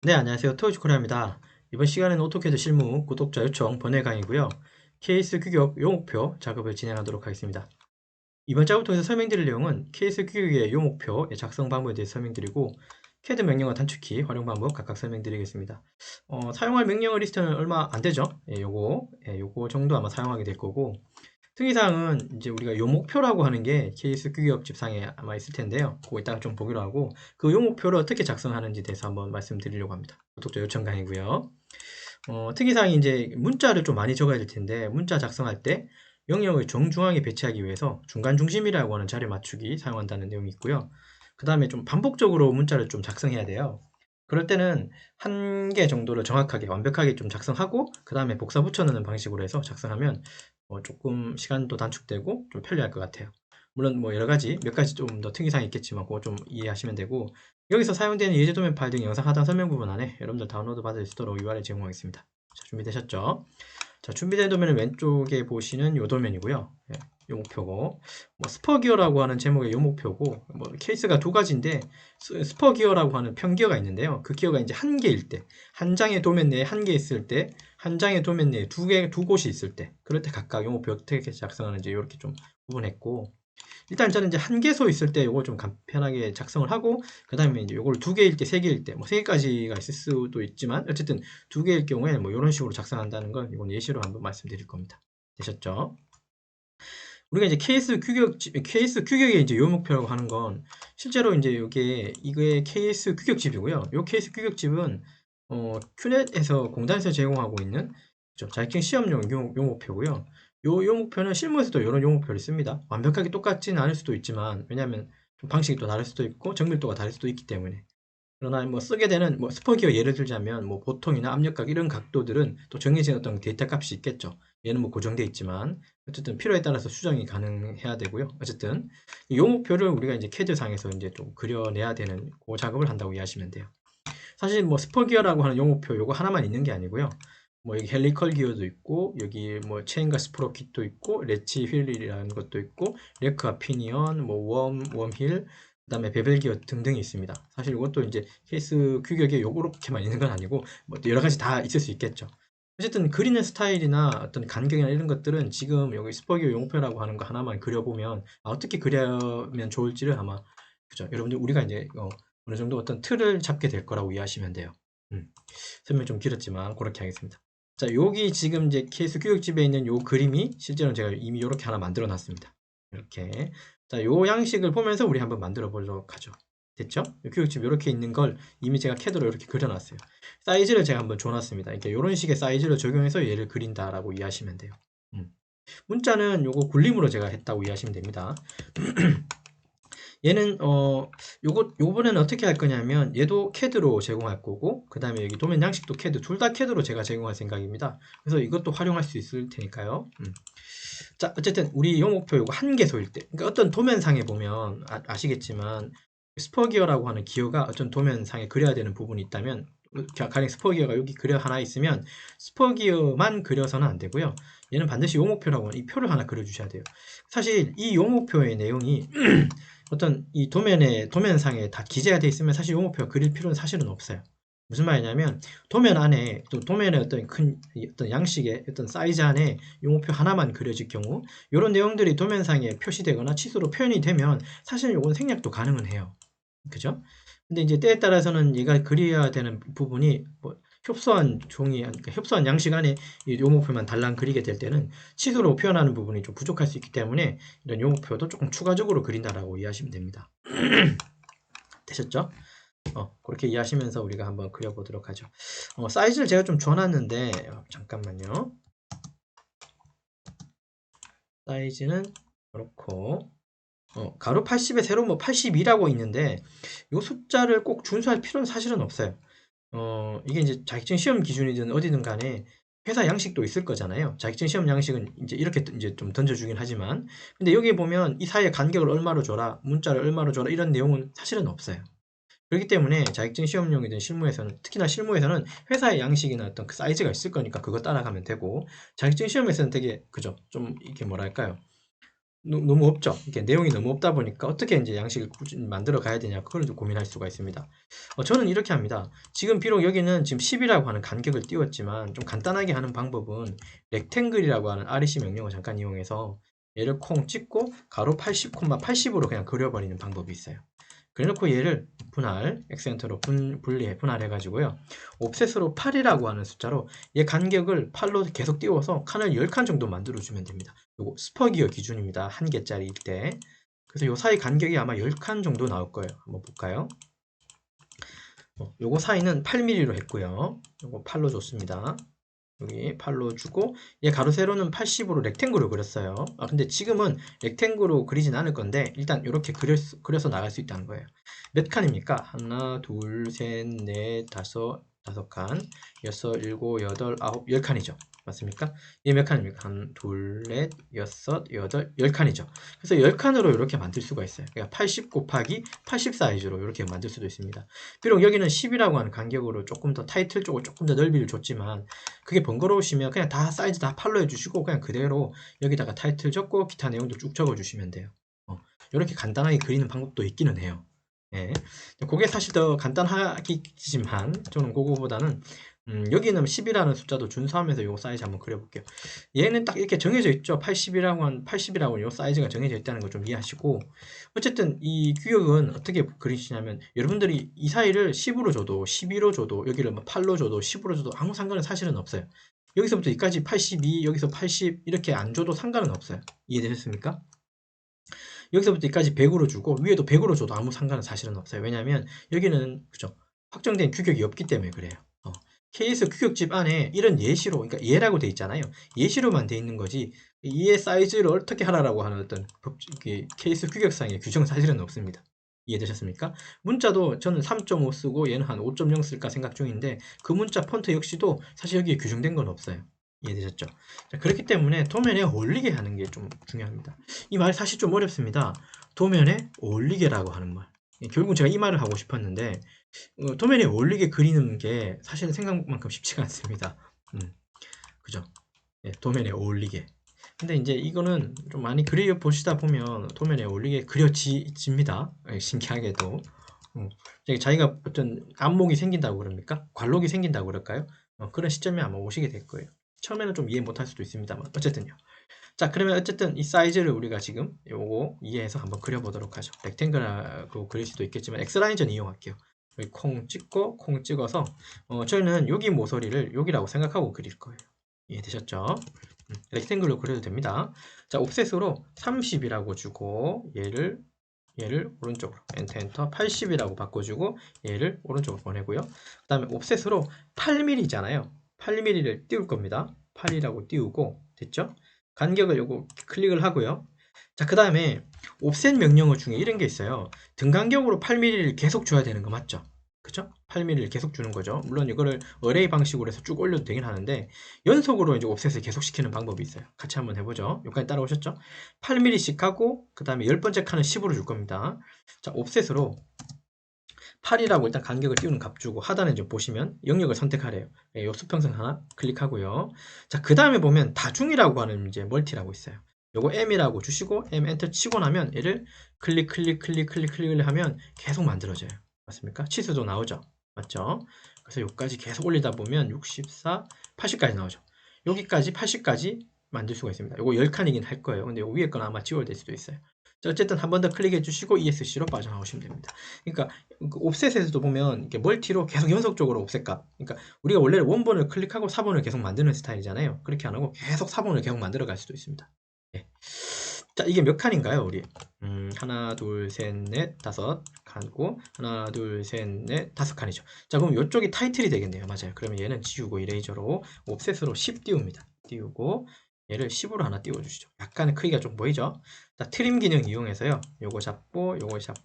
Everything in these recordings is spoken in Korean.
네, 안녕하세요. 토요코리아입니다. 이번 시간에는 오토캐드 실무 구독자 요청 번외 강의고요. 케이스 규격 요목표 작업을 진행하도록 하겠습니다. 이번 작업을 통해서 설명드릴 내용은 케이스 규격의 요목표 작성 방법에 대해 설명드리고 캐드 명령어 단축키 활용 방법 각각 설명드리겠습니다. 사용할 명령어 리스트는 얼마 안 되죠? 요거 정도 아마 사용하게 될 거고 특이사항은 이제 우리가 요목표라고 하는 게 케이스 규격 집상에 아마 있을 텐데요. 그거 이따가 좀 보기로 하고 그 요목표를 어떻게 작성하는지 대해서 한번 말씀드리려고 합니다. 구독자 요청 강의고요. 특이사항이 이제 문자를 좀 많이 적어야 될 텐데 문자 작성할 때 영역을 정중앙에 배치하기 위해서 중간 중심이라고 하는 자리 맞추기 사용한다는 내용이 있고요. 그 다음에 좀 반복적으로 문자를 좀 작성해야 돼요. 그럴 때는 한 개 정도를 정확하게 완벽하게 좀 작성하고 그 다음에 복사 붙여넣는 방식으로 해서 작성하면 조금 시간도 단축되고 좀 편리할 것 같아요. 물론 뭐 여러 가지 몇 가지 좀 더 특이사항이 있겠지만 그거 좀 이해하시면 되고 여기서 사용되는 예제 도면 파일 등 영상 하단 설명 부분 안에 여러분들 다운로드 받을 수 있도록 URL 제공하겠습니다. 자, 준비되셨죠? 자, 준비된 도면은 왼쪽에 보시는 요 도면이고요. 예, 요 목표고 스퍼기어라고 하는 제목의 요 목표고 케이스가 두 가지인데 스퍼기어라고 하는 편기어가 있는데요. 그 기어가 이제 한 개일 때, 한 장의 도면 내에 한 개 있을 때, 한 장의 도면 내에 두 곳이 있을 때, 그럴 때 각각 요 목표 어떻게 작성하는지 이렇게 좀 구분했고 일단 저는 이제 한 개소 있을 때 요거 좀 간편하게 작성을 하고 그 다음에 이제 요걸 두 개일 때, 세 개일 때, 뭐 세 개까지가 있을 수도 있지만 어쨌든 두 개일 경우에 뭐 이런 식으로 작성한다는 건 이건 예시로 한번 말씀드릴 겁니다. 되셨죠? 우리가 이제 케이스 규격의 이제 요목표라고 하는 건 실제로 이제 이게 케이스 규격집이고요. 요 케이스 규격집은 큐넷에서 공단에서 제공하고 있는 자격증 시험용 요목표고요. 요 요목표는 실무에서도 이런 요목표를 씁니다. 완벽하게 똑같지는 않을 수도 있지만 왜냐하면 좀 방식이 또 다를 수도 있고 정밀도가 다를 수도 있기 때문에 그러나 뭐 쓰게 되는 뭐 스퍼기어 예를 들자면 뭐 보통이나 압력각 이런 각도들은 또 정해진 어떤 데이터 값이 있겠죠. 얘는 뭐 고정돼 있지만 어쨌든 필요에 따라서 수정이 가능해야 되고요. 어쨌든 이 요목표를 우리가 이제 캐드 상에서 이제 좀 그려내야 되는 그 작업을 한다고 이해하시면 돼요. 사실 뭐 스퍼기어라고 하는 용어표 요거 하나만 있는 게 아니고요. 뭐 여기 헬리컬 기어도 있고 여기 뭐 체인과 스프로킷도 있고 레치 휠이라는 것도 있고 레크와 피니언 뭐 웜힐 그다음에 베벨 기어 등등이 있습니다. 사실 이것도 이제 케이스 규격에 요렇게만 있는 건 아니고 뭐 여러 가지 다 있을 수 있겠죠. 어쨌든 그리는 스타일이나 어떤 간격이나 이런 것들은 지금 여기 스퍼기어 용표라고 하는 거 하나만 그려보면 어떻게 그려면 좋을지를 아마 그죠. 여러분들 우리가 이제 어느 정도 어떤 틀을 잡게 될 거라고 이해하시면 돼요. 음, 설명 좀 길었지만 그렇게 하겠습니다. 자, 여기 지금 이제 케이스 교육집에 있는 요 그림이 실제로 제가 이미 이렇게 하나 만들어 놨습니다. 이렇게. 자, 요 양식을 보면서 우리 한번 만들어 보도록 하죠. 됐죠? 교육집 이렇게 있는 걸 이미 제가 캐드로 이렇게 그려놨어요. 사이즈를 제가 한번 줘놨습니다. 이렇게 이런 식의 사이즈를 적용해서 얘를 그린다라고 이해하시면 돼요. 문자는 요거 굴림으로 제가 했다고 이해하시면 됩니다. 얘는 요번에는 어떻게 할 거냐면 얘도 캐드로 제공할 거고 그 다음에 여기 도면 양식도 캐드 둘 다 캐드로 제가 제공할 생각입니다. 그래서 이것도 활용할 수 있을 테니까요. 자, 어쨌든 우리 용목표 요거 한 개소일 때 그러니까 어떤 도면상에 보면 아시겠지만 스퍼기어라고 하는 기어가 어떤 도면상에 그려야 되는 부분이 있다면 가령 스퍼기어가 여기 그려 하나 있으면 스퍼기어만 그려서는 안 되고요. 얘는 반드시 용목표라고 하는 이 표를 하나 그려주셔야 돼요. 사실 이 용목표의 내용이 어떤 이 도면상에 다 기재가 되어 있으면 사실 용목표가 그릴 필요는 사실은 없어요. 무슨 말이냐면 도면 안에 또 도면의 어떤 큰 어떤 양식의 어떤 사이즈 안에 용어표 하나만 그려질 경우 이런 내용들이 도면상에 표시되거나 치수로 표현이 되면 사실 요건 생략도 가능은 해요. 그죠? 근데 이제 때에 따라서는 얘가 그려야 되는 부분이 뭐 협소한 종이 그러니까 협소한 양식 안에 이 용어표만 달랑 그리게 될 때는 치수로 표현하는 부분이 좀 부족할 수 있기 때문에 이런 용어표도 조금 추가적으로 그린다라고 이해하시면 됩니다. 되셨죠? 그렇게 이해하시면서 우리가 한번 그려보도록 하죠. 사이즈를 제가 좀 줘놨는데 잠깐만요. 사이즈는 그렇고 가로 80에 세로 뭐 82라고 있는데 이 숫자를 꼭 준수할 필요는 사실은 없어요. 이게 이제 자격증 시험 기준이든 어디든 간에 회사 양식도 있을 거잖아요. 자격증 시험 양식은 이제 이렇게 이제 좀 던져주긴 하지만 근데 여기 보면 이 사이의 간격을 얼마로 줘라, 문자를 얼마로 줘라 이런 내용은 사실은 없어요. 그렇기 때문에 자격증 시험용이든 실무에서는 특히나 실무에서는 회사의 양식이나 어떤 그 사이즈가 있을 거니까 그거 따라가면 되고 자격증 시험에서는 되게 그죠 좀 이게 뭐랄까요 너무 없죠. 이게 내용이 너무 없다 보니까 어떻게 이제 양식을 꾸준히 만들어 가야 되냐, 그걸 좀 고민할 수가 있습니다. 저는 이렇게 합니다. 지금 비록 여기는 지금 10이라고 하는 간격을 띄웠지만 좀 간단하게 하는 방법은 렉탱글이라고 하는 REC 명령을 잠깐 이용해서 얘를 콩 찍고 가로 80, 80으로 그냥 그려버리는 방법이 있어요. 그래놓고 얘를 분할, 엑센터로 분리해, 분할해 가지고요. 옵셋으로 8이라고 하는 숫자로 얘 간격을 8로 계속 띄워서 칸을 10칸 정도 만들어 주면 됩니다. 요거 스퍼기어 기준입니다. 한 개짜리일 때. 그래서 요 사이 간격이 아마 10칸 정도 나올 거예요. 한번 볼까요? 요거 사이는 8mm로 했고요. 요거 8로 줬습니다. 여기 8로 주고 얘 가로 세로는 80으로 렉탱글로 그렸어요. 근데 지금은 렉탱글로 그리진 않을 건데 일단 이렇게 그려서 나갈 수 있다는 거예요. 몇 칸입니까? 하나, 둘, 셋, 넷, 다섯 칸, 여섯, 일곱, 여덟, 아홉, 열 칸이죠. 맞습니까? 이게 몇 칸입니까? 한, 둘, 넷, 여섯, 여덟, 열 칸이죠. 그래서 열 칸으로 이렇게 만들 수가 있어요. 그러니까 80 곱하기 80 사이즈로 이렇게 만들 수도 있습니다. 비록 여기는 10이라고 하는 간격으로 조금 더 타이틀 쪽을 조금 더 넓이를 줬지만 그게 번거로우시면 그냥 다 사이즈 다 팔로 해주시고 그냥 그대로 여기다가 타이틀 적고 기타 내용도 쭉 적어주시면 돼요. 이렇게 간단하게 그리는 방법도 있기는 해요. 예. 그게 사실 더 간단하기지만 저는 그거보다는 여기는 10이라는 숫자도 준수하면서 요 사이즈 한번 그려볼게요. 얘는 딱 이렇게 정해져 있죠. 80이라고 요 사이즈가 정해져 있다는 거 좀 이해하시고 어쨌든 이 규격은 어떻게 그리시냐면 여러분들이 이 사이를 10으로 줘도 12로 줘도 여기를 8로 줘도 10으로 줘도 아무 상관은 사실은 없어요. 여기서부터 여기까지 82, 여기서 80 이렇게 안 줘도 상관은 없어요. 이해되셨습니까? 여기서부터 여기까지 100으로 주고 위에도 100으로 줘도 아무 상관은 사실은 없어요. 왜냐하면 여기는 그죠 확정된 규격이 없기 때문에 그래요. KS 규격집 안에 이런 예시로, 그러니까 예라고 돼 있잖아요. 예시로만 돼 있는 거지 이의 사이즈를 어떻게 하라라고 하는 어떤 KS 규격상의 규정은 사실은 없습니다. 이해되셨습니까? 문자도 저는 3.5 쓰고 얘는 한 5.0 쓸까 생각 중인데 그 문자 폰트 역시도 사실 여기에 규정된 건 없어요. 이해되셨죠? 자, 그렇기 때문에 도면에 어울리게 하는 게 좀 중요합니다. 이 말 사실 좀 어렵습니다. 도면에 어울리게라고 하는 말. 결국 제가 이 말을 하고 싶었는데 도면에 어울리게 그리는 게 사실은 생각만큼 쉽지가 않습니다. 그죠? 예, 도면에 어울리게. 근데 이제 이거는 좀 많이 그려 보시다 보면 도면에 어울리게 그려집니다. 예, 신기하게도. 자기가 어떤 안목이 생긴다고 그럽니까? 관록이 생긴다고 그럴까요? 그런 시점에 아마 오시게 될 거예요. 처음에는 좀 이해 못할 수도 있습니다만 어쨌든요. 자, 그러면 어쨌든 이 사이즈를 우리가 지금 요거 이해해서 한번 그려보도록 하죠. 렉탱글하고 그릴 수도 있겠지만 엑스라인전 이용할게요. 여기 콩 찍고 콩 찍어서 저희는 여기 모서리를 여기라고 생각하고 그릴 거예요. 이해되셨죠? 렉탱글로 그려도 됩니다. 자, 옵셋으로 30이라고 주고 얘를 오른쪽으로 엔터 80이라고 바꿔주고 얘를 오른쪽으로 보내고요. 그 다음에 옵셋으로 8mm잖아요. 8mm를 띄울 겁니다. 8이라고 띄우고 됐죠? 간격을 요거 클릭을 하고요. 자, 그 다음에 옵셋 명령어 중에 이런 게 있어요. 등간격으로 8mm를 계속 줘야 되는 거 맞죠? 그죠? 8mm를 계속 주는 거죠. 물론 이거를 어레이 방식으로 해서 쭉 올려도 되긴 하는데 연속으로 이제 옵셋을 계속 시키는 방법이 있어요. 같이 한번 해보죠. 여기까지 따라오셨죠? 8mm씩 하고 그 다음에 10번째 칸은 10으로 줄 겁니다. 자, 옵셋으로 8이라고 일단 간격을 띄우는 값 주고 하단에 좀 보시면 영역을 선택하래요. 예, 요 수평선 하나 클릭하고요. 자, 그 다음에 보면 다중이라고 하는 이제 멀티라고 있어요. 요거 M이라고 주시고 M 엔터 치고 나면 얘를 클릭을 하면 계속 만들어져요. 맞습니까? 치수도 나오죠. 맞죠? 그래서 여기까지 계속 올리다 보면 64, 80까지 나오죠. 여기까지 80까지 만들 수가 있습니다. 요거 10칸이긴 할 거예요. 근데 요 위에 건 아마 지워야 될 수도 있어요. 자, 어쨌든 한 번 더 클릭해 주시고 ESC로 빠져나오시면 됩니다. 그러니까 그 옵셋에서도 보면 이렇게 멀티로 계속 연속적으로 옵셋 값. 그러니까 우리가 원래 원본을 클릭하고 4번을 계속 만드는 스타일이잖아요. 그렇게 안 하고 계속 4번을 계속 만들어 갈 수도 있습니다. 예. 자, 이게 몇 칸인가요, 우리? 하나, 둘, 셋, 넷, 다섯 칸이고 하나, 둘, 셋, 넷, 다섯 칸이죠. 자, 그럼 이쪽이 타이틀이 되겠네요. 맞아요. 그러면 얘는 지우고 이레이저로 옵셋으로 10 띄웁니다. 띄우고 얘를 10으로 하나 띄워주시죠. 약간의 크기가 좀 보이죠? 자, 트림 기능 이용해서요. 요거 잡고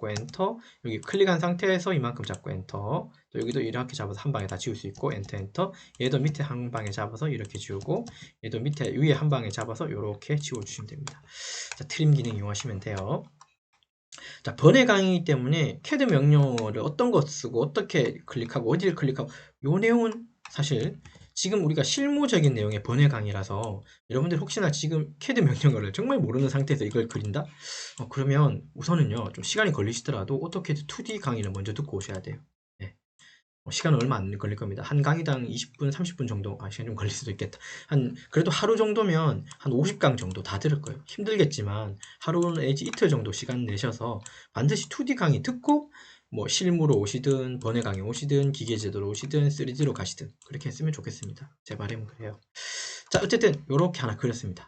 엔터. 여기 클릭한 상태에서 이만큼 잡고 엔터. 또 여기도 이렇게 잡아서 한 방에 다 지울 수 있고 엔터. 얘도 밑에 한 방에 잡아서 이렇게 지우고 얘도 밑에 위에 한 방에 잡아서 이렇게 지워주시면 됩니다. 자, 트림 기능 이용하시면 돼요. 자, 번외 강의이기 때문에 캐드 명령어를 어떤 거 쓰고 어떻게 클릭하고 어디를 클릭하고 요 내용은 사실 지금 우리가 실무적인 내용의 번외 강의라서 여러분들 혹시나 지금 CAD 명령어를 정말 모르는 상태에서 이걸 그린다? 그러면 우선은요, 좀 시간이 걸리시더라도 오토캐드 2D 강의를 먼저 듣고 오셔야 돼요. 네. 시간은 얼마 안 걸릴 겁니다. 한 강의당 20분, 30분 정도, 시간 좀 걸릴 수도 있겠다. 그래도 하루 정도면 한 50강 정도 다 들을 거예요. 힘들겠지만, 하루 내지 이틀 정도 시간 내셔서 반드시 2D 강의 듣고, 뭐, 실무로 오시든, 번외 강의 오시든, 기계제도로 오시든, 3D로 가시든, 그렇게 했으면 좋겠습니다. 제 바람은 그래요. 자, 어쨌든, 요렇게 하나 그렸습니다.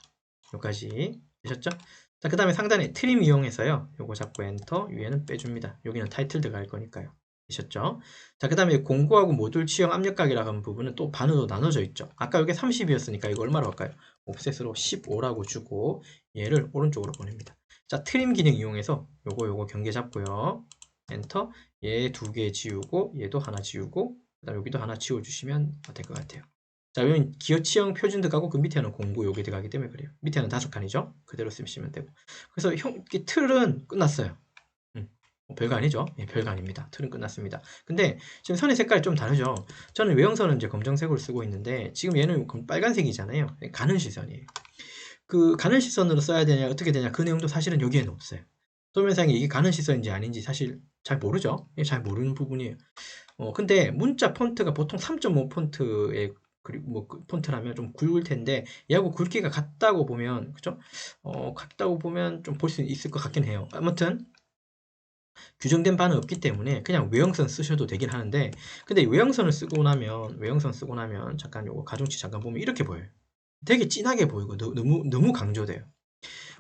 여기까지 되셨죠? 자, 그 다음에 상단에 트림 이용해서요. 요거 잡고 엔터, 위에는 빼줍니다. 여기는 타이틀 들어갈 거니까요. 되셨죠? 자, 그 다음에 공구하고 모듈 취형 압력각이라고 하는 부분은 또 반으로 나눠져 있죠. 아까 이게 30이었으니까 이거 얼마로 할까요? 옵셋으로 15라고 주고 얘를 오른쪽으로 보냅니다. 자, 트림 기능 이용해서 요거 경계 잡고요. 엔터. 얘 두 개 지우고 얘도 하나 지우고 그 다음에 여기도 하나 지워주시면 될 것 같아요. 자, 여기 기어 취형 표준 들어가고 그 밑에는 공구 여기 들어가기 때문에 그래요. 밑에는 5칸이죠. 그대로 쓰시면 되고. 그래서 이 틀은 끝났어요. 별거 아니죠? 예, 별거 아닙니다. 틀은 끝났습니다. 근데 지금 선의 색깔이 좀 다르죠? 저는 외형선은 이제 검정색으로 쓰고 있는데 지금 얘는 빨간색이잖아요. 가는 시선이에요. 그 가는 시선으로 써야 되냐 어떻게 되냐 그 내용도 사실은 여기에는 없어요. 도면상에 이게 가는 시선인지 아닌지 사실 잘 모르죠? 예, 잘 모르는 부분이에요. 근데 문자 폰트가 보통 3.5 폰트의 그리고 그 폰트라면 좀 굵을 텐데 얘하고 굵기가 같다고 보면 그죠? 같다고 보면 좀 볼 수 있을 것 같긴 해요. 아무튼 규정된 바는 없기 때문에 그냥 외형선 쓰셔도 되긴 하는데 근데 외형선 쓰고 나면 잠깐 요거 가중치 잠깐 보면 이렇게 보여요. 되게 진하게 보이고 너무 강조돼요.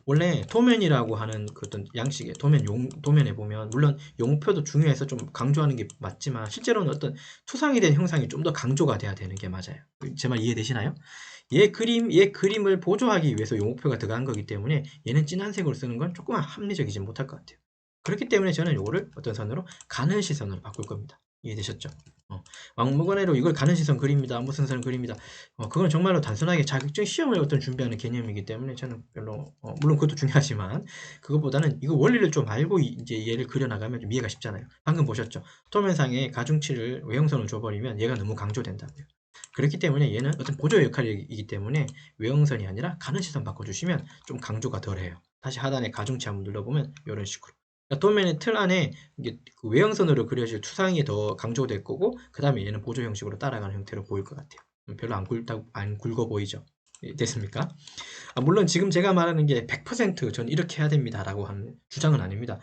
원래 도면이라고 하는 그 어떤 양식의 도면에 보면 물론 용표도 중요해서 좀 강조하는 게 맞지만 실제로는 어떤 투상이 된 형상이 좀 더 강조가 돼야 되는 게 맞아요. 제 말 이해되시나요? 얘 그림을 보조하기 위해서 용표가 들어간 거기 때문에 얘는 진한 색으로 쓰는 건 조금 합리적이지 못할 것 같아요. 그렇기 때문에 저는 이거를 어떤 선으로 가는 시선으로 바꿀 겁니다. 이해되셨죠? 왕무건해로 이걸 가는 시선 그립니다. 무슨 선 그립니다. 그건 정말로 단순하게 자격증 시험을 어떤 준비하는 개념이기 때문에 저는 별로 물론 그것도 중요하지만 그것보다는 이거 원리를 좀 알고 이제 얘를 그려나가면 좀 이해가 쉽잖아요. 방금 보셨죠? 도면상에 가중치를 외형선을 줘버리면 얘가 너무 강조된다고요. 그렇기 때문에 얘는 어떤 보조 역할이기 때문에 외형선이 아니라 가는 시선 바꿔주시면 좀 강조가 덜해요. 다시 하단에 가중치 한번 눌러보면 이런 식으로. 그러니까 도면의 틀 안에 이게 그 외형선으로 그려질 투상이 더 강조될 거고 그 다음에 얘는 보조 형식으로 따라가는 형태로 보일 것 같아요. 별로 안 굵어 보이죠? 됐습니까? 물론 지금 제가 말하는 게 100% 저는 이렇게 해야 됩니다 라고 하는 주장은 아닙니다.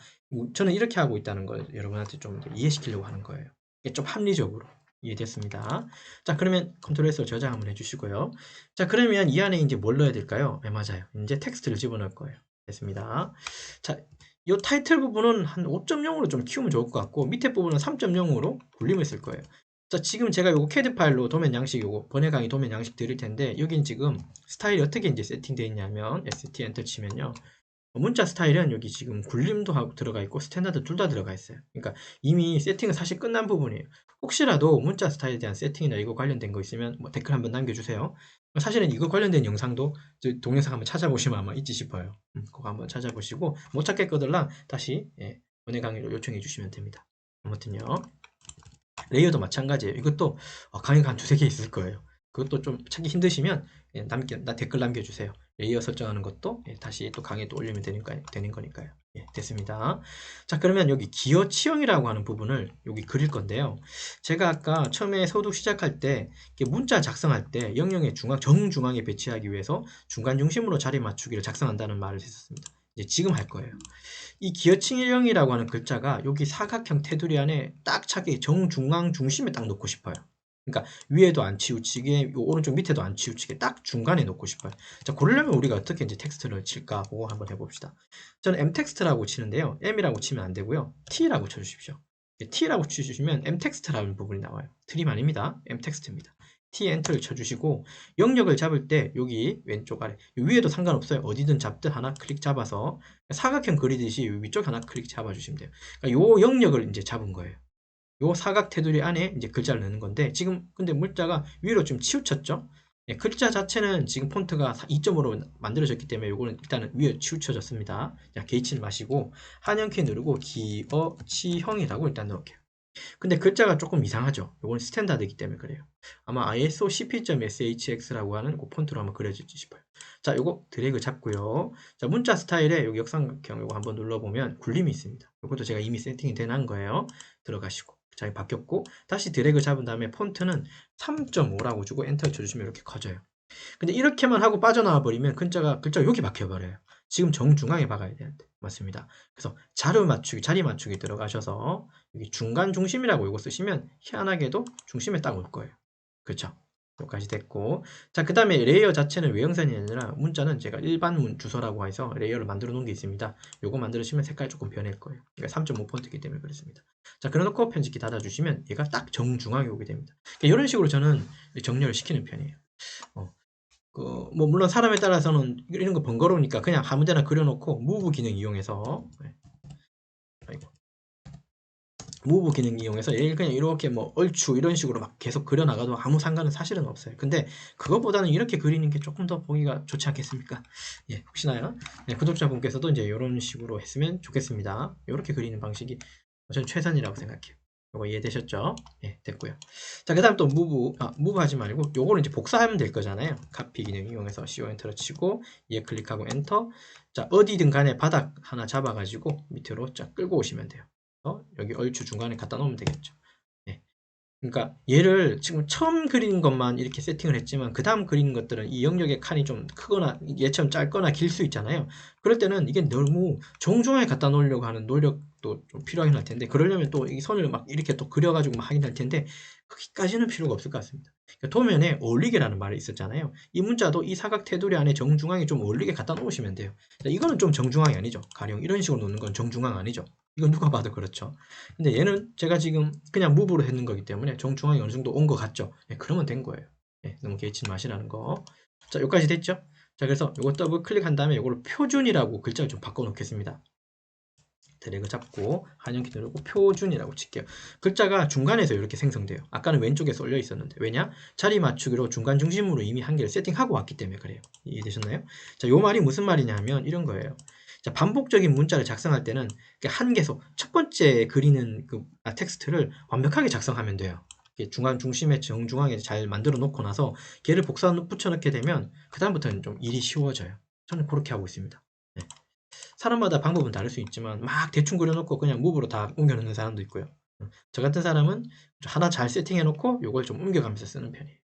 저는 이렇게 하고 있다는 걸 여러분한테 좀 이해시키려고 하는 거예요. 이게 좀 합리적으로 이해됐습니다. 자, 그러면 컨트롤 S로 저장 한번 해주시고요. 자, 그러면 이 안에 이제 뭘 넣어야 될까요? 네, 맞아요. 이제 텍스트를 집어넣을 거예요. 됐습니다. 자, 이 타이틀 부분은 한 5.0으로 좀 키우면 좋을 것 같고 밑에 부분은 3.0으로 굴림을 쓸 거예요. 자, 지금 제가 요거 CAD 파일로 도면 양식 요거 번외 강의 도면 양식 드릴 텐데 여긴 지금 스타일이 어떻게 이제 세팅되어 있냐면 ST 엔터 치면요. 문자 스타일은 여기 지금 굴림도 하고 들어가 있고 스탠다드 둘 다 들어가 있어요. 그러니까 이미 세팅은 사실 끝난 부분이에요. 혹시라도 문자 스타일에 대한 세팅이나 이거 관련된 거 있으면 뭐 댓글 한번 남겨주세요. 사실은 이거 관련된 영상도 동영상 한번 찾아보시면 아마 있지 싶어요. 그거 한번 찾아보시고 못 찾겠거들랑 다시 번외 강의로 요청해 주시면 됩니다. 아무튼요. 레이어도 마찬가지예요. 이것도 강의가 한 두세 개 있을 거예요. 그것도 좀 찾기 힘드시면 댓글 남겨주세요. 레이어 설정하는 것도 다시 또 강의에 또 올리면 되는 거니까요. 됐습니다. 자, 그러면 여기 기어 치형이라고 하는 부분을 여기 그릴 건데요. 제가 아까 처음에 소득 시작할 때 문자 작성할 때 영역의 정중앙에 배치하기 위해서 중간 중심으로 자리 맞추기를 작성한다는 말을 했었습니다. 이제 지금 할 거예요. 이 기어칭일형이라고 하는 글자가 여기 사각형 테두리 안에 딱 차게 정중앙 중심에 딱 놓고 싶어요. 그러니까 위에도 안 치우치게 오른쪽 밑에도 안 치우치게 딱 중간에 놓고 싶어요. 자, 그러려면 우리가 어떻게 이제 텍스트를 칠까 보고 한번 해봅시다. 저는 m텍스트라고 치는데요. m이라고 치면 안 되고요. t라고 쳐주십시오. t라고 치주시면 m텍스트라는 부분이 나와요. 트림 아닙니다. m텍스트입니다. T 엔터를 쳐주시고 영역을 잡을 때 여기 왼쪽 아래 위에도 상관없어요. 어디든 잡든 하나 클릭 잡아서 사각형 그리듯이 위쪽 하나 클릭 잡아주시면 돼요. 그러니까 요 영역을 이제 잡은 거예요. 요 사각 테두리 안에 이제 글자를 넣는 건데 지금 근데 문자가 위로 좀 치우쳤죠? 글자 자체는 지금 폰트가 2점으로 만들어졌기 때문에 요거는 일단은 위에 치우쳐졌습니다. 자, 개의치는 마시고 한영키 누르고 기어치형이라고 일단 넣을게요. 근데 글자가 조금 이상하죠. 이건 스탠다드이기 때문에 그래요. 아마 ISO cp.shx라고 하는 그 폰트로 한번 그려질지 싶어요. 자, 요거 드래그 잡고요. 자, 문자 스타일에 여기 역삼각형 요거 한번 눌러보면 굴림이 있습니다. 요것도 제가 이미 세팅이 되는 거예요. 들어가시고. 자, 바뀌었고 다시 드래그 잡은 다음에 폰트는 3.5라고 주고 엔터 쳐주시면 이렇게 커져요. 근데 이렇게만 하고 빠져나와 버리면 글자가 여기 박혀버려요. 지금 정중앙에 박아야 되는데. 맞습니다. 그래서 자리 맞추기 들어가셔서 여기 중간 중심이라고 이거 쓰시면 희한하게도 중심에 딱 올 거예요. 그렇죠? 여기까지 됐고, 자, 그 다음에 레이어 자체는 외형산이 아니라 문자는 제가 일반 주소라고 해서 레이어를 만들어 놓은 게 있습니다. 요거 만들으시면 색깔 조금 변할 거예요. 그러니까 3.5 폰트이기 때문에 그렇습니다. 자, 그래놓고 편집키 닫아주시면 얘가 딱 정중앙에 오게 됩니다. 그러니까 이런 식으로 저는 정렬을 시키는 편이에요. 뭐 물론 사람에 따라서는 이런 거 번거로우니까 그냥 아무 데나 그려놓고 무브 기능 이용해서 무브 기능 이용해서 얘를 그냥 이렇게 뭐 얼추 이런 식으로 막 계속 그려나가도 아무 상관은 사실은 없어요. 근데 그것보다는 이렇게 그리는 게 조금 더 보기가 좋지 않겠습니까? 예, 혹시나요? 네, 구독자분께서도 이제 이런 식으로 했으면 좋겠습니다. 이렇게 그리는 방식이 저는 최선이라고 생각해요. 이거 이해되셨죠? 예, 됐고요. 자, 그 다음 또 무브 하지 말고 요거는 이제 복사하면 될 거잖아요. 카피 기능 이용해서 CO 엔터를 치고 얘 클릭하고 엔터. 자, 어디든 간에 바닥 하나 잡아가지고 밑으로 쫙 끌고 오시면 돼요. 여기 얼추 중간에 갖다 놓으면 되겠죠. 네. 그러니까 얘를 지금 처음 그리는 것만 이렇게 세팅을 했지만 그 다음 그리는 것들은 이 영역의 칸이 좀 크거나 얘처럼 짧거나 길 수 있잖아요. 그럴 때는 이게 너무 정중하게 갖다 놓으려고 하는 노력도 좀 필요하긴 할 텐데 그러려면 또 이 선을 막 이렇게 또 그려가지고 막 하긴 할 텐데 거기까지는 필요가 없을 것 같습니다. 그러니까 도면에 어울리게라는 말이 있었잖아요. 이 문자도 이 사각 테두리 안에 정중앙에 좀 어울리게 갖다 놓으시면 돼요. 이거는 좀 정중앙이 아니죠. 가령 이런 식으로 놓는 건 정중앙 아니죠. 이건 누가 봐도 그렇죠. 근데 얘는 제가 지금 그냥 무브로 했는 거기 때문에 정중앙이 어느 정도 온 것 같죠. 네, 그러면 된 거예요. 네, 너무 개의치 마시라는 거. 자, 여기까지 됐죠? 자, 그래서 이거 더블 클릭한 다음에 이걸 표준이라고 글자를 좀 바꿔 놓겠습니다. 드래그 잡고 한영키 누르고 표준이라고 칠게요. 글자가 중간에서 이렇게 생성돼요. 아까는 왼쪽에 쏠려 있었는데 왜냐? 자리 맞추기로 중간 중심으로 이미 한 개를 세팅하고 왔기 때문에 그래요. 이해되셨나요? 자, 요 말이 무슨 말이냐 하면 이런 거예요. 자, 반복적인 문자를 작성할 때는 한 개소 첫 번째 그리는 그 텍스트를 완벽하게 작성하면 돼요. 중간 중심에 정중앙에 잘 만들어 놓고 나서 걔를 복사 붙여 넣게 되면 그 다음부터는 좀 일이 쉬워져요. 저는 그렇게 하고 있습니다. 네. 사람마다 방법은 다를 수 있지만 막 대충 그려놓고 그냥 무브로 다 옮겨 놓는 사람도 있고요. 저 같은 사람은 하나 잘 세팅해 놓고 요걸 좀 옮겨가면서 쓰는 편이에요.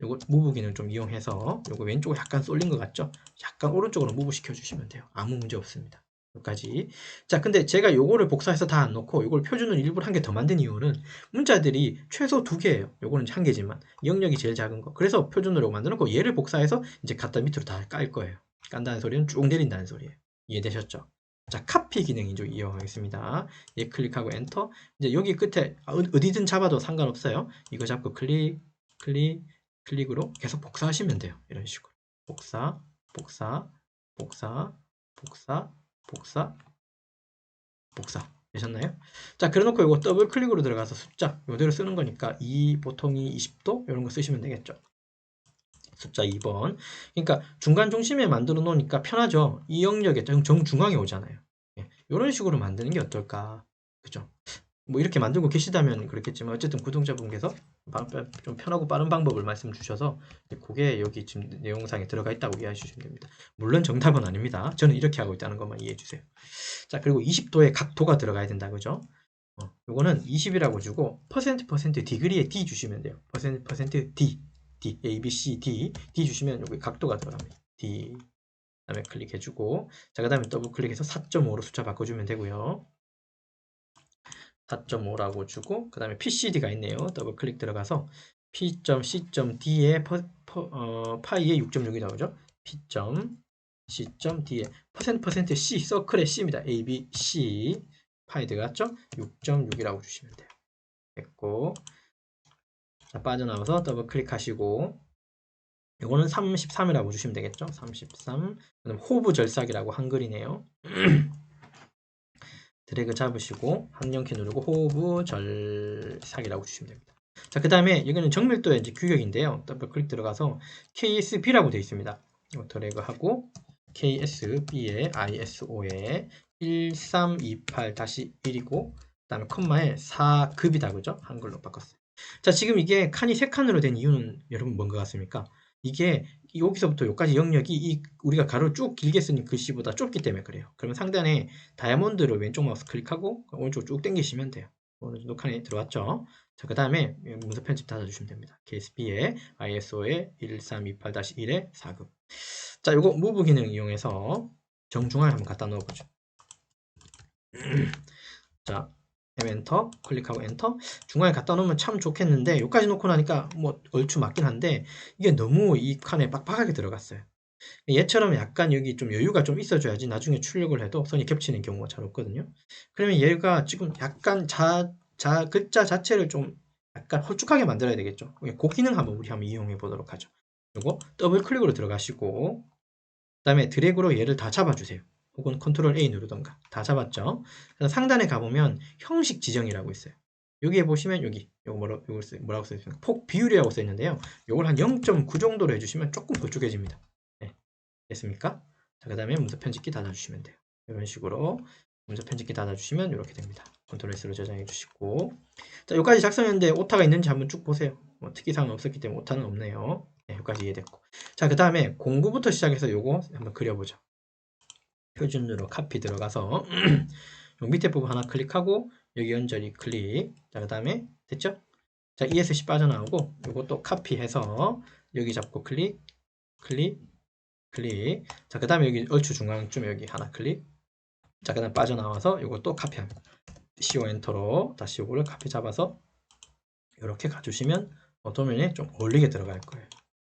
요거 무브 기능 좀 이용해서 요거 왼쪽으로 약간 쏠린 것 같죠? 약간 오른쪽으로 무브 시켜주시면 돼요. 아무 문제 없습니다. 여기까지. 자, 근데 제가 요거를 복사해서 다 안 넣고 요걸 표준을 일부러 한 개 더 만든 이유는 문자들이 최소 2개예요. 요거는 한 개지만 영역이 제일 작은 거. 그래서 표준으로 만들어놓고 얘를 복사해서 이제 갖다 밑으로 다 깔 거예요. 깐다는 소리는 쭉 내린다는 소리예요. 이해되셨죠? 자, 카피 기능 이제 이용하겠습니다. 얘 클릭하고 엔터. 이제 여기 끝에 어디든 잡아도 상관없어요. 이거 잡고 클릭, 클릭, 클릭으로 계속 복사하시면 돼요. 이런 식으로. 복사, 복사, 복사, 복사, 복사, 복사. 되셨나요? 자, 그래놓고 이거 더블 클릭으로 들어가서 숫자 이대로 쓰는 거니까 2 보통이 20도 이런 거 쓰시면 되겠죠. 숫자 2번. 그러니까 중간 중심에 만들어 놓으니까 편하죠. 이 영역에 정중앙에 오잖아요. 예, 이런 식으로 만드는 게 어떨까? 그죠? 뭐 이렇게 만들고 계시다면 그렇겠지만 어쨌든 구독자분께서 좀 편하고 빠른 방법을 말씀 주셔서 그게 여기 지금 내용상에 들어가 있다고 이해해 주시면 됩니다. 물론 정답은 아닙니다. 저는 이렇게 하고 있다는 것만 이해해 주세요. 자, 그리고 20도의 각도가 들어가야 된다. 그죠? 요거는 20이라고 주고 퍼센트 디그리에 D 주시면 돼요. 퍼센트 D A, B, C, D 주시면 여기 각도가 들어갑니다. D 그다음에 클릭해주고 자, 그 다음에 더블 클릭해서 4.5로 숫자 바꿔주면 되고요. 4.5라고 주고 그 다음에 PCD가 있네요. 더블 클릭 들어가서 P.C.D에 파이에 6.6이라고 그죠? P.C.D에 퍼센트 C 서클의 C입니다. A, B, C 파이 들어갔죠? 6.6이라고 주시면 돼요. 됐고 자, 빠져나와서 더블 클릭하시고 이거는 33이라고 주시면 되겠죠? 33 그다음 호브 절삭이라고 한글이네요. 드래그 잡으시고 한영키 누르고 호브 절삭이라고 주시면 됩니다. 자, 그 다음에 여기는 정밀도의 이제 규격인데요. 더블 클릭 들어가서 KSB라고 되어 있습니다. 이거 드래그하고 KSB에 ISO에 1328-1이고 그다음에 콤마에 4급이다 그죠? 한글로 바꿨어요. 자, 지금 이게 칸이 3칸으로 된 이유는 여러분 뭔 것 같습니까? 이게 여기서부터 여기까지 영역이 우리가 가로 쭉 길게 쓴 글씨보다 좁기 때문에 그래요. 그러면 상단에 다이아몬드를 왼쪽 마우스 클릭하고 오른쪽 쭉 당기시면 돼요. 어느 정도 칸에 들어왔죠? 자, 그 다음에 문서 편집 닫아주시면 됩니다. KSB에 ISO에 1328-1에 4급. 자, 요거 무브 기능 이용해서 정중앙에 한번 갖다 넣어보죠. 자, 엔터 클릭하고 엔터. 중간에 갖다 놓으면 참 좋겠는데 여기까지 놓고 나니까 뭐 얼추 맞긴 한데 이게 너무 이 칸에 빡빡하게 들어갔어요. 얘처럼 약간 여기 좀 여유가 좀 있어줘야지 나중에 출력을 해도 선이 겹치는 경우가 잘 없거든요. 그러면 얘가 지금 약간 글자 자체를 좀 약간 홀쭉하게 만들어야 되겠죠. 그 기능 한번 우리 한번 이용해 보도록 하죠. 요거 더블 클릭으로 들어가시고 그다음에 드래그로 얘를 다 잡아주세요. 혹은 컨트롤 A 누르던가. 다 잡았죠? 그래서 상단에 가보면 형식 지정이라고 있어요. 여기에 보시면 여기 요거 뭐라고 써있습니까? 폭 비율이라고 써있는데요. 요걸 한 0.9 정도로 해주시면 조금 걸쭉해집니다. 네, 됐습니까? 자, 그 다음에 문서 편집기 닫아주시면 돼요. 이런 식으로 문서 편집기 닫아주시면 이렇게 됩니다. 컨트롤 S로 저장해 주시고 자, 여기까지 작성했는데 오타가 있는지 한번 쭉 보세요. 뭐 특이사항은 없었기 때문에 오타는 없네요. 네, 여기까지 이해됐고 자, 그 다음에 공구부터 시작해서 요거 한번 그려보죠. 표준으로 카피 들어가서 요 밑에 부분 하나 클릭하고 여기 연결이 클릭. 자, 그 다음에 됐죠? 자, ESC 빠져나오고 요것도 카피해서 여기 잡고 클릭 클릭 클릭. 자, 그 다음에 여기 얼추 중앙쯤 여기 하나 클릭. 자, 그 다음 빠져나와서 요것도 카피합니다. CO 엔터로 다시 요거를 카피 잡아서 이렇게 가주시면 도면에 좀 어울리게 들어갈 거예요.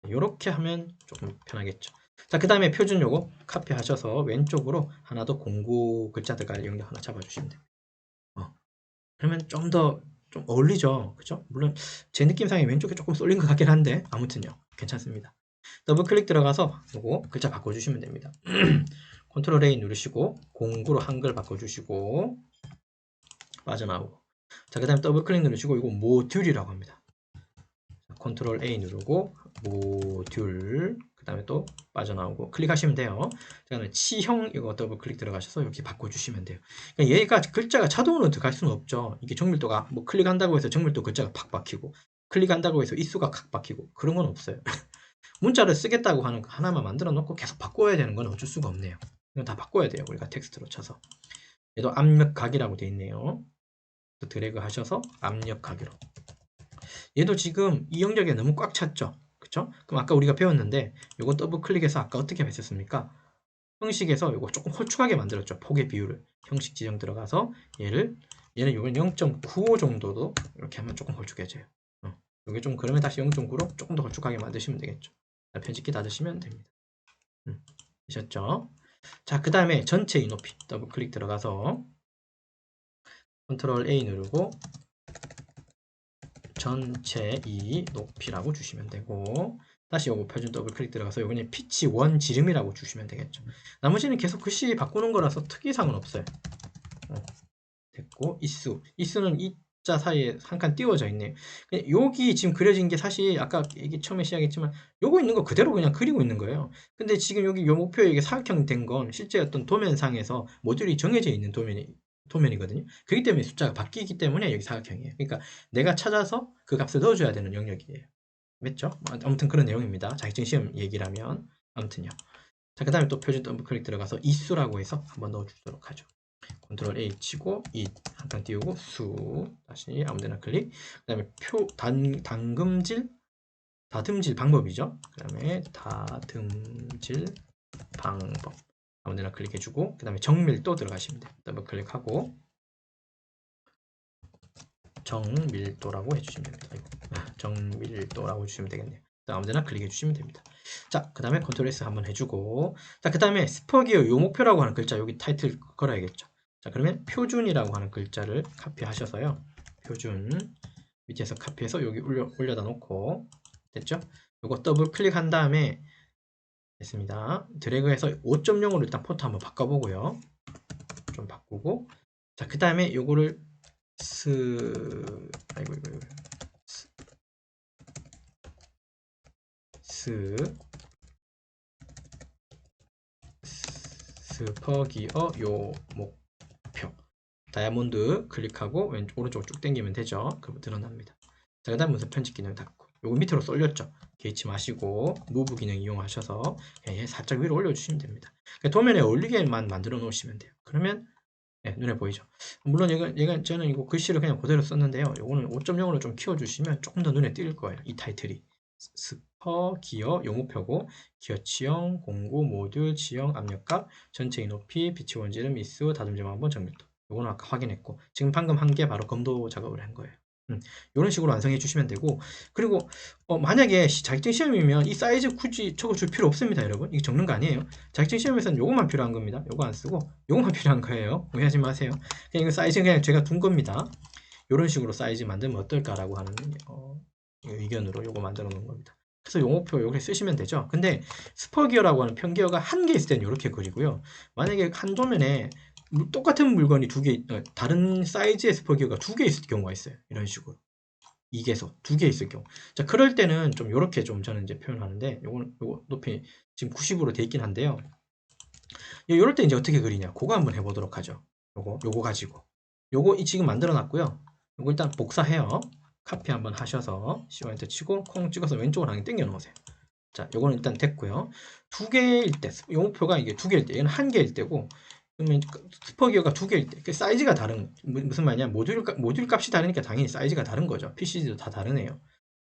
이렇게 하면 조금 편하겠죠. 자, 그 다음에 표준 요거 카피 하셔서 왼쪽으로 하나 더 공구 글자 들어갈 영역 하나 잡아주시면 돼요. 그러면 좀 더 좀 어울리죠. 그죠? 물론 제 느낌상에 왼쪽에 조금 쏠린 것 같긴 한데 아무튼요. 괜찮습니다. 더블 클릭 들어가서 요거 글자 바꿔주시면 됩니다. 컨트롤 A 누르시고 공구로 한글 바꿔주시고 빠져나오고 자, 그 다음에 더블 클릭 누르시고 이거 모듈이라고 합니다. 컨트롤 A 누르고 모듈 그 다음에 또 빠져나오고 클릭하시면 돼요. 그 다음에 치형 이거 더블 클릭 들어가셔서 여기 바꿔주시면 돼요. 그러니까 얘가 글자가 자동으로 들어갈 수는 없죠. 이게 정밀도가 뭐 클릭한다고 해서 정밀도 글자가 팍 박히고 클릭한다고 해서 이수가 팍 박히고 그런 건 없어요. 문자를 쓰겠다고 하는 거 하나만 만들어 놓고 계속 바꿔야 되는 건 어쩔 수가 없네요. 이건 다 바꿔야 돼요. 우리가 텍스트로 쳐서. 얘도 압력각이라고 되어 있네요. 드래그 하셔서 압력각으로. 얘도 지금 이 영역에 너무 꽉 찼죠. 그쵸? 그럼 아까 우리가 배웠는데 요거 더블 클릭해서 아까 어떻게 했었습니까? 형식에서 요거 조금 홀쭉하게 만들었죠. 폭의 비율을. 형식 지정 들어가서 얘는 요걸 0.95 정도도 이렇게 하면 조금 홀쭉해져요. 요게 좀 그러면 다시 0.9로 조금 더 홀쭉하게 만드시면 되겠죠. 편집기 닫으시면 됩니다. 되셨죠? 자, 그 다음에 전체 이 높이 더블 클릭 들어가서 컨트롤 A 누르고 전체 이 높이라고 주시면 되고 다시 요거 표준 더블 클릭 들어가서 요거는 피치 원 지름이라고 주시면 되겠죠. 나머지는 계속 글씨 바꾸는 거라서 특이사항은 없어요. 됐고 이수는 이자 사이에 한 칸 띄워져 있네요. 여기 지금 그려진 게 사실 아까 얘기 처음에 시작했지만 요거 있는 거 그대로 그냥 그리고 있는 거예요. 근데 지금 여기 요 목표에 이게 사각형 된 건 실제 어떤 도면상에서 모듈이 정해져 있는 도면이거든요. 그렇기 때문에 숫자가 바뀌기 때문에 여기 사각형이에요. 그러니까 내가 찾아서 그 값을 넣어줘야 되는 영역이에요. 맞죠? 아무튼 그런 내용입니다. 자격증 시험 얘기라면 아무튼요. 자, 그 다음에 또 표준 더블 클릭 들어가서 이수라고 해서 한번 넣어주도록 하죠. 컨트롤 A 치고 이 한 칸 띄우고 수 다시 아무데나 클릭. 그 다음에 다듬질 방법이죠. 그 다음에 다듬질 방법 아무데나 클릭해주고 그 다음에 정밀도 들어가시면 돼요. 더블 클릭하고 정밀도라고 해주시면 됩니다. 정밀도라고 해주시면 되겠네요. 아무데나 클릭해 주시면 됩니다. 자, 그 다음에 컨트롤 S 한번 해주고 자, 그 다음에 스퍼기어 요 목표라고 하는 글자 여기 타이틀 걸어야겠죠. 자, 그러면 표준이라고 하는 글자를 카피하셔서요. 표준 밑에서 카피해서 여기 올려다 놓고 됐죠? 요거 더블 클릭한 다음에 됐습니다. 드래그해서 5.0으로 일단 폰트 한번 바꿔보고요. 좀 바꾸고 자, 그 다음에 요거를 아이고 스퍼기어 요 목표 다이아몬드 클릭하고 오른쪽으로 쭉 당기면 되죠. 그러면 드러납니다. 자, 그 다음 문서 편집 기능 닫고 요거 밑으로 쏠렸죠. 개의치 마시고 무브 기능 이용하셔서 그냥 얘 살짝 위로 올려주시면 됩니다. 그러니까 도면에 어울리게만 만들어 놓으시면 돼요. 그러면 눈에 보이죠. 물론 저는 이거 글씨를 그냥 그대로 썼는데요. 요거는 5.0으로 좀 키워주시면 조금 더 눈에 띌 거예요. 이 타이틀이 스퍼 기어 용우표고 기어 치형 공구 모듈 지형 압력값 전체의 높이 빛의 원지름 미수 다듬지 방법 정밀도 요거는 아까 확인했고 지금 방금 한 게 바로 검도 작업을 한 거예요. 이런 식으로 완성해 주시면 되고 그리고 만약에 자격증 시험이면 이 사이즈 굳이 적어줄 필요 없습니다. 여러분 이거 적는 거 아니에요. 자격증 시험에서는 요것만 필요한 겁니다. 요거 안 쓰고 요것만 필요한 거예요. 오해하지 마세요. 그냥 이거 사이즈 그냥 제가 둔 겁니다. 이런 식으로 사이즈 만들면 어떨까라고 하는 의견으로 요거 만들어 놓은 겁니다. 그래서 용어표 요렇게 쓰시면 되죠. 근데 스퍼기어라고 하는 편기어가 한 개 있을 때는 이렇게 그리고요. 만약에 한 도면에 똑같은 물건이 다른 사이즈의 스퍼기어가 두 개 있을 경우가 있어요. 이런 식으로. 2개소, 2개 있을 경우. 자, 그럴 때는 좀 요렇게 좀 저는 이제 표현하는데, 요거 높이 지금 90으로 돼 있긴 한데요. 요럴 때 이제 어떻게 그리냐. 그거 한번 해보도록 하죠. 요거 가지고. 요거 지금 만들어 놨고요. 요거 일단 복사해요. 카피 한번 하셔서, C엔터 치고, 콩 찍어서 왼쪽으로 하나 당겨 놓으세요. 자, 요거는 일단 됐고요. 2개일 때, 용표가 이게 2개일 때, 얘는 1개일 때고, 그러면 스퍼기어가 2개일 때, 사이즈가 다른, 무슨 말이냐, 모듈 값이 다르니까 당연히 사이즈가 다른 거죠. PC도 다 다르네요.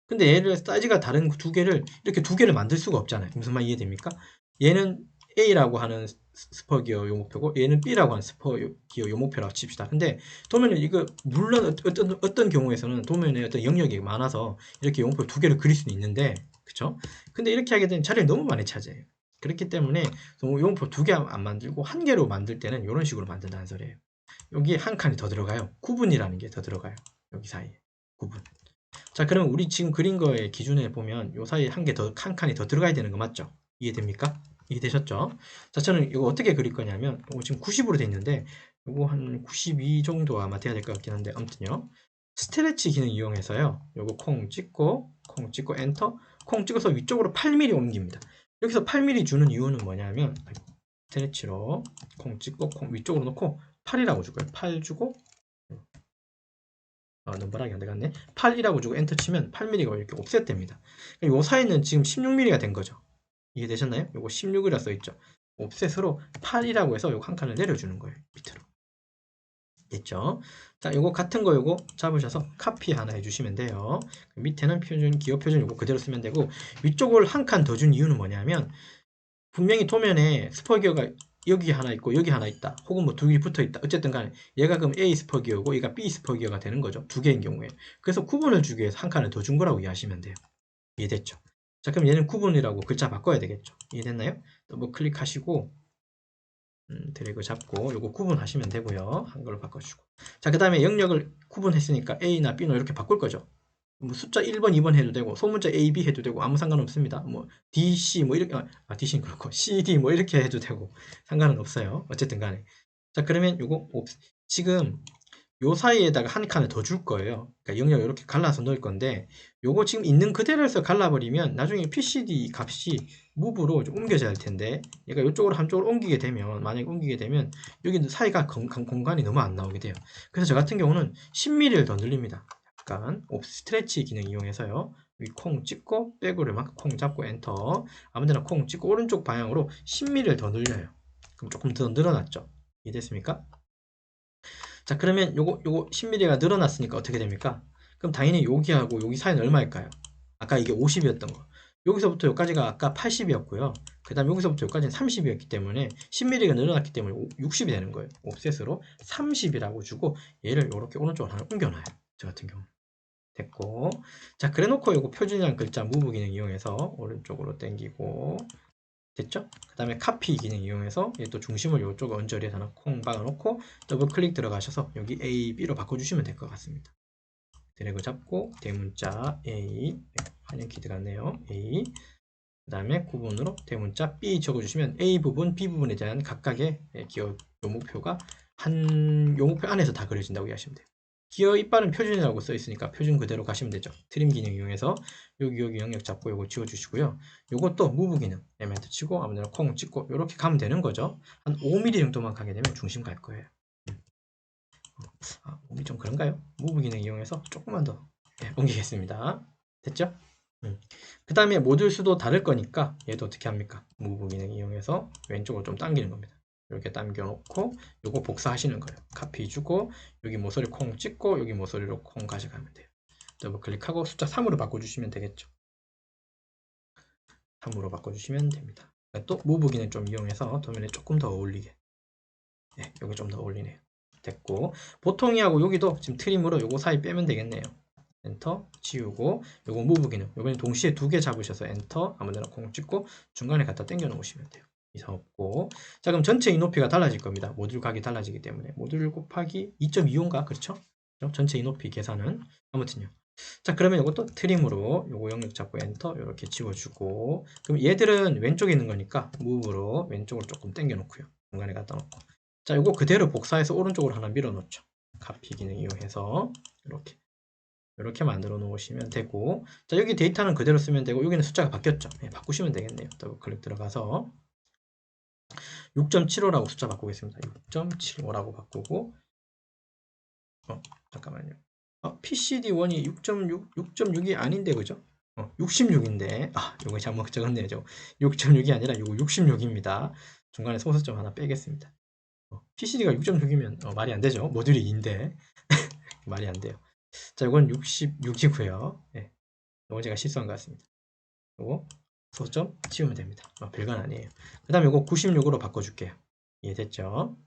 근데 얘를 사이즈가 다른 2개를, 이렇게 2개를 만들 수가 없잖아요. 무슨 말 이해됩니까? 얘는 A라고 하는 스퍼기어 용목표고, 얘는 B라고 하는 스퍼기어 용목표라고 칩시다. 근데 도면은 이거, 물론 어떤 경우에서는 도면에 어떤 영역이 많아서 이렇게 용목표 2개를 그릴 수는 있는데, 그쵸? 근데 이렇게 하게 되면 자리를 너무 많이 차지해요. 그렇기 때문에 용표 2개 안 만들고 1개로 만들 때는 이런 식으로 만든다는 소리예요. 여기 한 칸이 더 들어가요. 구분이라는 게 더 들어가요. 여기 사이에 구분. 자, 그러면 우리 지금 그린 거의 기준에 보면 요 사이에 한 칸이 더 들어가야 되는 거 맞죠? 이해됩니까? 이해되셨죠? 자, 저는 이거 어떻게 그릴 거냐면 이거 지금 90으로 돼 있는데 이거 한 92 정도 아마 돼야 될 것 같긴 한데 아무튼요. 스트레치 기능 이용해서요. 요거 콩 찍고 엔터 콩 찍어서 위쪽으로 8mm 옮깁니다. 여기서 8mm 주는 이유는 뭐냐면 스트레치로 콩 찍고 위쪽으로 놓고 8이라고 줄거예요. 8 주고 넘버랑이 안 돼갔네. 8이라고 주고 엔터 치면 8mm가 이렇게 옵셋됩니다. 요 사이는 지금 16mm가 된 거죠. 이해되셨나요? 요거 16이라 써있죠. 옵셋으로 8이라고 해서 요거 한 칸을 내려주는 거예요. 밑으로. 됐죠? 자, 요거 같은 거 요거 잡으셔서 카피 하나 해주시면 돼요. 밑에는 기호 표준 요거 그대로 쓰면 되고 위쪽을 한 칸 더 준 이유는 뭐냐면 분명히 도면에 스퍼기어가 여기 하나 있고 여기 하나 있다. 혹은 뭐 2개 붙어 있다. 어쨌든 간에 얘가 그럼 A 스퍼기어고 얘가 B 스퍼기어가 되는 거죠. 2개인 경우에. 그래서 구분을 주기 위해서 한 칸을 더 준 거라고 이해하시면 돼요. 이해됐죠? 자, 그럼 얘는 구분이라고 글자 바꿔야 되겠죠. 이해됐나요? 더블 클릭하시고 드래그 잡고 요거 구분하시면 되고요. 한글로 바꿔주고. 자, 그 다음에 영역을 구분했으니까 A나 B로 이렇게 바꿀 거죠. 뭐 숫자 1번, 2번 해도 되고 소문자 A, B 해도 되고 아무 상관없습니다. 뭐 D, C 뭐 이렇게 DC는 그렇고 C, D 뭐 이렇게 해도 되고 상관은 없어요. 어쨌든 간에. 자, 그러면 요거 지금 요 사이에다가 한 칸을 더 줄 거예요. 그러니까 영역 이렇게 갈라서 넣을 건데 요거 지금 있는 그대로 해서 갈라버리면 나중에 PCD 값이 무브로 좀 옮겨져야 할 텐데 얘가 이쪽으로 한쪽으로 옮기게 되면 만약에 옮기게 되면 여기 사이가 공간이 너무 안 나오게 돼요. 그래서 저 같은 경우는 10mm를 더 늘립니다. 약간 스트레치 기능 이용해서요. 위 콩 찍고 백으로 막 콩 잡고 엔터 아무데나 콩 찍고 오른쪽 방향으로 10mm를 더 늘려요. 그럼 조금 더 늘어났죠. 이해됐습니까? 자, 그러면 요거 10mm가 늘어났으니까 어떻게 됩니까? 그럼 당연히 여기하고 여기 사이는 얼마일까요? 아까 이게 50이었던 거. 여기서부터 여기까지가 아까 80이었고요. 그 다음 여기서부터 여기까지는 30이었기 때문에 10mm가 늘어났기 때문에 60이 되는 거예요. 옵셋으로 30이라고 주고 얘를 이렇게 오른쪽으로 하나 옮겨놔요. 저 같은 경우 됐고, 자, 그래 놓고 요거 표준이라는 글자 무브 기능 이용해서 오른쪽으로 당기고 됐죠? 그 다음에 카피 기능 이용해서 얘 또 중심을 이쪽 언저리에다 콩 박아놓고 더블 클릭 들어가셔서 여기 A, B로 바꿔주시면 될 것 같습니다. 드래그 잡고 대문자 A, 한영키 들어갔네요. A, 그 다음에 구분으로 대문자 B 적어주시면 A 부분, B 부분에 대한 각각의 기어 요목표가 한 요목표 안에서 다 그려진다고 이해하시면 돼요. 기어 이빨은 표준이라고 써 있으니까 표준 그대로 가시면 되죠. 트림 기능 이용해서 여기 영역 잡고 요거 지워주시고요. 요것도 무브 기능 에멘트 치고 아무데나 콩 찍고 이렇게 가면 되는 거죠. 한 5mm 정도만 가게 되면 중심 갈 거예요. 몸이 좀 그런가요? 무브 기능 이용해서 조금만 더 옮기겠습니다. 됐죠? 그 다음에 모듈 수도 다를 거니까 얘도 어떻게 합니까? 무브 기능 이용해서 왼쪽으로 좀 당기는 겁니다. 이렇게 당겨 놓고 요거 복사하시는 거예요. 카피 주고 여기 모서리 콩 찍고 여기 모서리로 콩 가져가면 돼요. 더블 클릭하고 숫자 3으로 바꿔주시면 되겠죠. 3으로 바꿔주시면 됩니다. 또 무브 기능 좀 이용해서 도면에 조금 더 어울리게. 여기 좀 더 어울리네요. 됐고 보통이하고 여기도 지금 트림으로 요거 사이 빼면 되겠네요. 엔터 지우고 요거 무브 기능 요번에 동시에 두 개 잡으셔서 엔터 아무데나 콩 찍고 중간에 갖다 당겨 놓으시면 돼요. 이상 없고 자 그럼 전체 이높이가 달라질 겁니다. 모듈 각이 달라지기 때문에 모듈 곱하기 2.25인가 그렇죠? 전체 이높이 계산은 아무튼요. 자 그러면 이것도 트림으로 요거 영역 잡고 엔터 이렇게 지워주고 그럼 얘들은 왼쪽에 있는 거니까 무브로 왼쪽으로 조금 당겨 놓고요. 중간에 갖다 놓고 자 요거 그대로 복사해서 오른쪽으로 하나 밀어 놓죠. 카피 기능 이용해서 이렇게 만들어 놓으시면 되고 자 여기 데이터는 그대로 쓰면 되고 여기는 숫자가 바뀌었죠. 바꾸시면 되겠네요. 더블 클릭 들어가서 6.75라고 숫자 바꾸겠습니다. 6.75라고 바꾸고 잠깐만요. PCD1이 6.6이 아닌데 그죠? 66인데 요거 잘못 적었네요. 6.6이 아니라 요거 66입니다. 중간에 소수점 하나 빼겠습니다. PCD가 6.6이면 말이 안 되죠. 모듈이 2인데 말이 안 돼요. 자, 이건 66이고요. 이건 제가 실수한 것 같습니다. 요거 소수점 지우면 됩니다. 별건 아니에요. 그 다음에 이거 96으로 바꿔줄게요. 이해됐죠?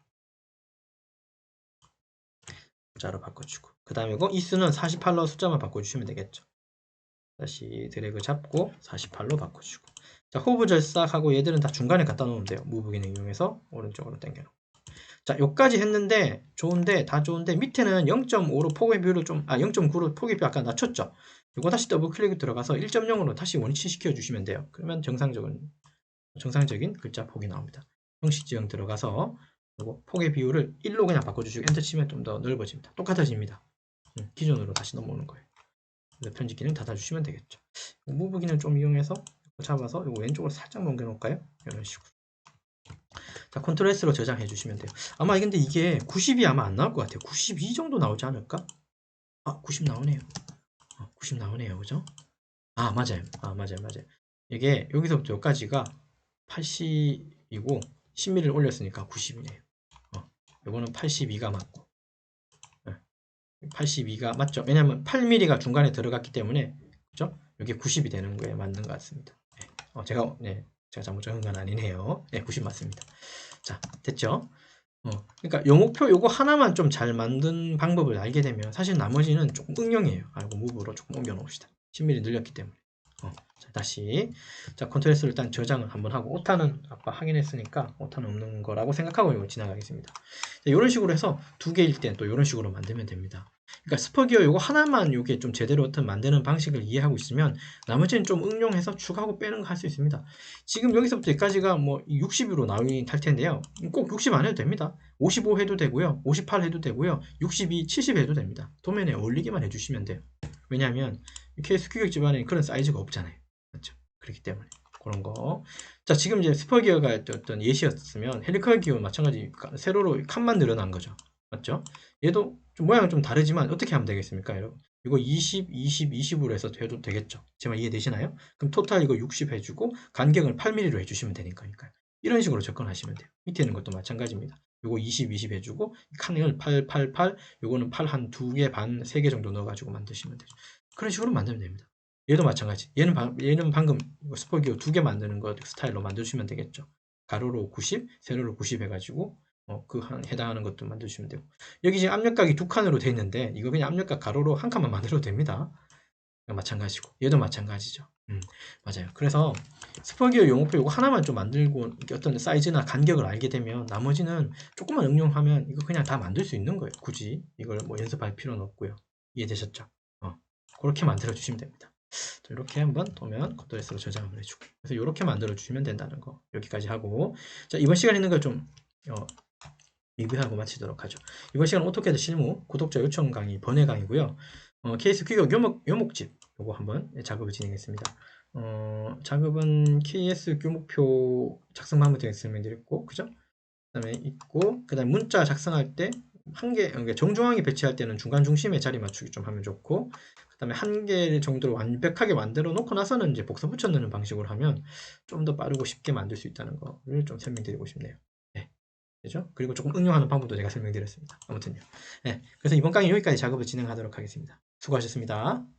숫자로 바꿔주고 그 다음에 이거 이수는 48로 숫자만 바꿔주시면 되겠죠. 다시 드래그 잡고 48로 바꿔주고 자 호브 절삭하고 얘들은 다 중간에 갖다 놓으면 돼요. 무브 기능 이용해서 오른쪽으로 당겨놓고 자 요까지 했는데 좋은데 다 좋은데 밑에는 0.5로 폭의 비율을 0.9로 폭의 비율 아까 낮췄죠. 요거 다시 더블 클릭 들어가서 1.0으로 다시 원위치 시켜 주시면 돼요. 그러면 정상적인 글자 폭이 나옵니다. 형식 지형 들어가서 요거 폭의 비율을 1로 그냥 바꿔주시고 엔터 치면 좀 더 넓어집니다. 똑같아집니다. 기존으로 다시 넘어오는 거예요. 편집 기능 닫아주시면 되겠죠. 무브 기능 좀 이용해서 잡아서 이거 왼쪽으로 살짝 넘겨놓을까요? 이런 식으로. 자, 컨트롤 S로 저장해 주시면 돼요. 아마 근데 이게 90이 아마 안 나올 것 같아요. 92 정도 나오지 않을까? 90 나오네요. 90 나오네요. 그죠? 맞아요. 맞아요. 이게 여기서부터 여기까지가 80이고 10mm를 올렸으니까 90이네요. 요거는 82가 맞고 82가 맞죠? 왜냐면 8mm가 중간에 들어갔기 때문에 그죠? 이게 90이 되는 거에 맞는 것 같습니다. 제가 잘못 적은 건 아니네요. 90 맞습니다. 자, 됐죠? 그러니까 요 목표 요거 하나만 좀 잘 만든 방법을 알게 되면 사실 나머지는 조금 응용이에요. 알고 무브로 조금 옮겨 놓읍시다. 10mm 늘렸기 때문에. 자, 다시 컨트롤 S를 일단 저장을 한번 하고 오타는 아까 확인했으니까 오타는 없는 거라고 생각하고 이거 지나가겠습니다. 이런 식으로 해서 두 개일 땐 또 이런 식으로 만들면 됩니다. 그러니까 스퍼기어 요거 하나만 요게 좀 제대로 어떤 만드는 방식을 이해하고 있으면 나머지는 좀 응용해서 추가하고 빼는 거 할 수 있습니다. 지금 여기서부터 여기까지가 뭐 60으로 나오긴 할 텐데요. 꼭 60 안 해도 됩니다. 55 해도 되고요. 58 해도 되고요. 62, 70 해도 됩니다. 도면에 어울리기만 해주시면 돼요. 왜냐하면 케이스 규격 집안에 그런 사이즈가 없잖아요. 그렇죠? 그렇기 때문에 그런 거. 자, 지금 이제 스퍼기어가 어떤 예시였으면 헬리컬 기어 마찬가지 세로로 칸만 늘어난 거죠. 맞죠? 얘도 좀 모양은 좀 다르지만 어떻게 하면 되겠습니까, 여러분? 이거 20, 20, 20으로 해서 해도 되겠죠? 제 말 이해되시나요? 그럼 토탈 이거 60 해주고 간격을 8mm로 해주시면 되니까요. 이런 식으로 접근하시면 돼요. 밑에 있는 것도 마찬가지입니다. 요거 20, 20 해주고 칸을 8, 8, 8 요거는 8 한 2개 반, 3개 정도 넣어가지고 만드시면 되죠. 그런 식으로 만들면 됩니다. 얘도 마찬가지. 얘는 방금 스포기어 2개 만드는 거 스타일로 만드시면 되겠죠. 가로로 90, 세로로 90 해가지고 해당하는 것도 만드시면 되고 여기 지금 압력각이 2칸으로 돼 있는데 이거 그냥 압력각 가로로 한 칸만 만들어도 됩니다. 마찬가지고 얘도 마찬가지죠. 맞아요. 그래서 스퍼기어 용어표 이거 하나만 좀 만들고 어떤 사이즈나 간격을 알게 되면 나머지는 조금만 응용하면 이거 그냥 다 만들 수 있는 거예요. 굳이 이걸 뭐 연습할 필요는 없고요. 이해되셨죠? 그렇게 만들어 주시면 됩니다. 이렇게 한번 보면 컨트롤 S로 저장을 해주고 그래서 이렇게 만들어 주시면 된다는 거 여기까지 하고 자 이번 시간에 있는 걸 좀 리뷰하고 마치도록 하죠. 이번 시간 오토캐드 실무 구독자 요청 강의 번외 강의고요. 케이스 규격 요목집 요거 한번 작업을 진행했습니다. 작업은 KS 규목표 작성 방법 등을 설명드렸고 그죠? 그 다음에 있고 그 다음에 문자 작성할 때 한 개, 그러니까 정중앙에 배치할 때는 중간 중심에 자리 맞추기 좀 하면 좋고, 그다음에 한 개 정도로 완벽하게 만들어 놓고 나서는 이제 복사 붙여 넣는 방식으로 하면 좀 더 빠르고 쉽게 만들 수 있다는 거를 좀 설명드리고 싶네요. 네, 되죠? 그리고 조금 응용하는 방법도 제가 설명드렸습니다. 아무튼요. 네, 그래서 이번 강의 여기까지 작업을 진행하도록 하겠습니다. 수고하셨습니다.